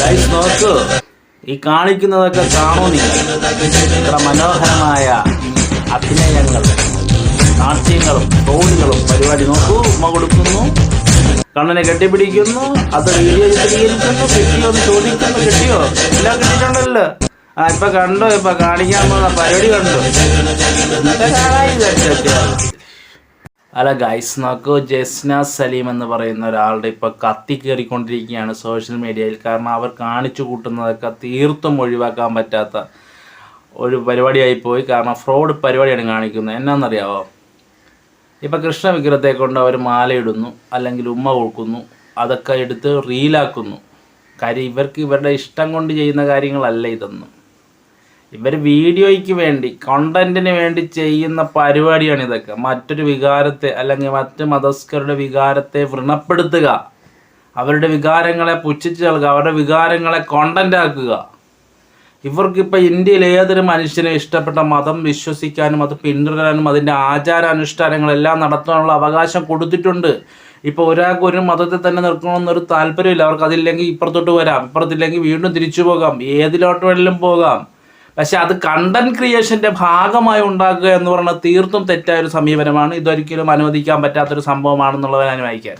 Guys നോക്കൂ, ഈ കാണിക്കുന്നതൊക്കെ കാണൂ നിങ്ങൾ. ഇത്ര മനോഹരമായ അഭിനയങ്ങൾ, നാട്യങ്ങളും തോണികളും പരിപാടി നോക്കൂ. ഉമ്മ കൊടുക്കുന്നു, കണ്ണനെ കെട്ടിപ്പിടിക്കുന്നു, അത് വീഡിയോ ചിത്രീകരിക്കുന്നു, കിട്ടിയോ എന്ന് ചോദിക്കുന്നു. കിട്ടിയോ? എല്ലാം കിട്ടിയിട്ടുണ്ടല്ലോ. ഇപ്പൊ കണ്ടോ? ഇപ്പൊ കാണിക്കാൻ പോകുന്ന പരിപാടി കണ്ടോ? അല്ല ഗൈസ് നോക്കൂ, ജസ്ന സലീം എന്ന് പറയുന്ന ഒരാളുടെ ഇപ്പൊ കത്തി കയറിക്കൊണ്ടിരിക്കുകയാണ് സോഷ്യൽ മീഡിയയിൽ. കാരണം അവർ കാണിച്ചു കൂട്ടുന്നതൊക്കെ തീർത്തും ഒഴിവാക്കാൻ പറ്റാത്ത ഒരു പരിപാടിയായിപ്പോയി. കാരണം ഫ്രോഡ് പരിപാടിയാണ് കാണിക്കുന്നത്. എന്നാന്നറിയാവോ? ഇപ്പം കൃഷ്ണ വിഗ്രഹത്തെ കൊണ്ട് അവർ മാലയിടുന്നു, അല്ലെങ്കിൽ ഉമ്മ കൊടുക്കുന്നു, അതൊക്കെ എടുത്ത് റീലാക്കുന്നു. കാര്യം ഇവർക്ക് ഇവരുടെ ഇഷ്ടം കൊണ്ട് ചെയ്യുന്ന കാര്യങ്ങളല്ല ഇതൊന്നും. ഇവർ വീഡിയോയ്ക്ക് വേണ്ടി, കണ്ടന്റിന് വേണ്ടി ചെയ്യുന്ന പരിപാടിയാണ് ഇതൊക്കെ. മറ്റൊരു വികാരത്തെ അല്ലെങ്കിൽ മറ്റ് മതസ്ഥരുടെ വികാരത്തെ വ്രണപ്പെടുത്തുക, അവരുടെ വികാരങ്ങളെ പുച്ഛിച്ച് നൽകുക, അവരുടെ വികാരങ്ങളെ കോണ്ടന്റ് ആക്കുക. ഇവർക്കിപ്പോൾ ഇന്ത്യയിൽ ഏതൊരു മനുഷ്യനും ഇഷ്ടപ്പെട്ട മതം വിശ്വസിക്കാനും അത് പിന്തുടരാനും അതിൻ്റെ ആചാരാനുഷ്ഠാനങ്ങളെല്ലാം നടത്താനുള്ള അവകാശം കൊടുത്തിട്ടുണ്ട്. ഇപ്പോൾ ഒരാൾക്ക് ഒരു മതത്തെ തന്നെ നിൽക്കണമെന്നൊരു താല്പര്യമില്ല. അവർക്ക് അതില്ലെങ്കിൽ ഇപ്പുറത്തോട്ട് വരാം, ഇപ്പുറത്തില്ലെങ്കിൽ വീണ്ടും തിരിച്ചു പോകാം, ഏതിലോട്ട് വേണമെങ്കിലും പോകാം. പക്ഷെ അത് കണ്ടന്റ് ക്രിയേഷൻ്റെ ഭാഗമായി ഉണ്ടാക്കുക എന്ന് പറയുന്നത് തീർത്തും തെറ്റായൊരു സമീപനമാണ്. ഇതൊരിക്കലും അനുവദിക്കാൻ പറ്റാത്തൊരു സംഭവമാണെന്നുള്ളത് അനുമാനിക്കാൻ.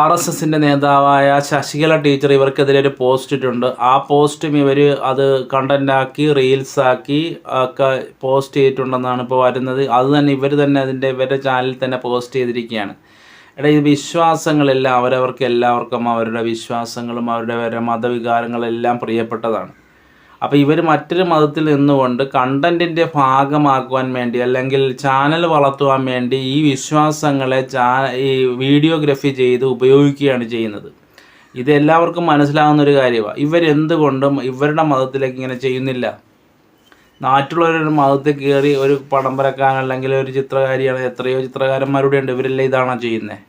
RSSൻ്റെ നേതാവായ ശശികല ടീച്ചർ ഇവർക്കെതിരെ ഒരു പോസ്റ്റ് ഇട്ടിട്ടുണ്ട്. ആ പോസ്റ്റും ഇവർ അത് കണ്ടൻ്റാക്കി റീൽസാക്കി ഒക്കെ പോസ്റ്റ് ചെയ്തിട്ടുണ്ടെന്നാണ് ഇപ്പോൾ വരുന്നത്. അത് തന്നെ ഇവർ തന്നെ ഇവരുടെ ചാനലിൽ തന്നെ പോസ്റ്റ് ചെയ്തിരിക്കുകയാണ്. ഈ വിശ്വാസങ്ങളെല്ലാം എല്ലാവർക്കും അവരുടെ വിശ്വാസങ്ങളും അവരുടെ മതവികാരങ്ങളെല്ലാം പ്രിയപ്പെട്ടതാണ്. അപ്പോൾ ഇവർ മറ്റൊരു മതത്തിൽ നിന്നുകൊണ്ട് കണ്ടൻറ്റിൻ്റെ ഭാഗമാക്കുവാൻ വേണ്ടി അല്ലെങ്കിൽ ചാനൽ വളർത്തുവാൻ വേണ്ടി ഈ വിശ്വാസങ്ങളെ ഈ വീഡിയോഗ്രാഫി ചെയ്ത് ഉപയോഗിക്കുകയാണ് ചെയ്യുന്നത്. ഇത് എല്ലാവർക്കും മനസ്സിലാകുന്നൊരു കാര്യമാണ്. ഇവരെന്തുകൊണ്ടും ഇവരുടെ മതത്തിലേക്ക് ഇങ്ങനെ ചെയ്യുന്നില്ല. മറ്റുള്ളവരൊരു മതത്തിൽ കയറി ഒരു പടം വരക്കാൻ അല്ലെങ്കിൽ ഒരു ചിത്രകാരിയാണ്, എത്രയോ ചിത്രകാരന്മാരുടെ ഉണ്ട്, ഇവരെല്ലാം ഇതാണോ ചെയ്യുന്നത്?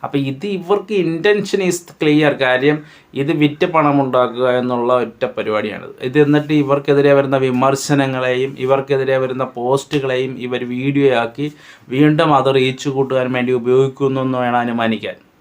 അപ്പോൾ ഇത് ഇവർക്ക് ഇൻറ്റൻഷൻ ഈസ് ക്ലിയർ. കാര്യം ഇത് വിറ്റ് പണം ഉണ്ടാക്കുക എന്നുള്ള ഒറ്റ പരിപാടിയാണിത്. ഇത് എന്നിട്ട് ഇവർക്കെതിരെ വരുന്ന വിമർശനങ്ങളെയും ഇവർക്കെതിരെ വരുന്ന പോസ്റ്റുകളെയും ഇവർ വീഡിയോ ആക്കി വീണ്ടും അത് റീച്ച് കൂട്ടുവാൻ വേണ്ടി ഉപയോഗിക്കുന്നു എന്ന് വേണം അനുമാനിക്കാൻ.